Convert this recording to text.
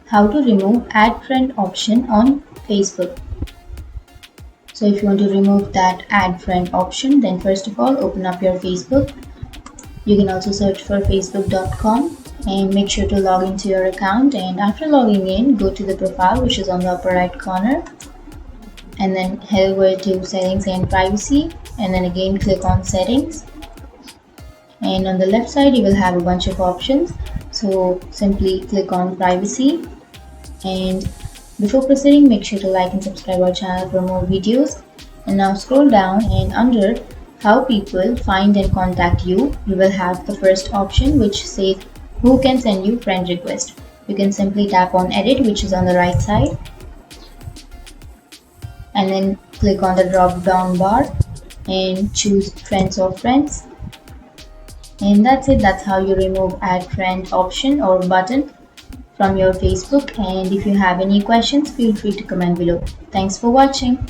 how to remove add friend option on Facebook. So if you want to remove that add friend option, then first of all open up your Facebook. You can also search for facebook.com and make sure to log into your account, and after logging in, go to the profile which is on the upper right corner and then head over to settings and privacy, and then again click on settings, and on the left side you will have a bunch of options. So simply click on privacy, and before proceeding make sure to like and subscribe our channel for more videos. And now scroll down, and under how people find and contact you, you will have the first option which says who can send you friend request. You can simply tap on edit, which is on the right side, and then click on the drop down bar and choose friends or friends. And that's it. That's how you remove add friend option or button from your Facebook. And if you have any questions, feel free to comment below. Thanks for watching.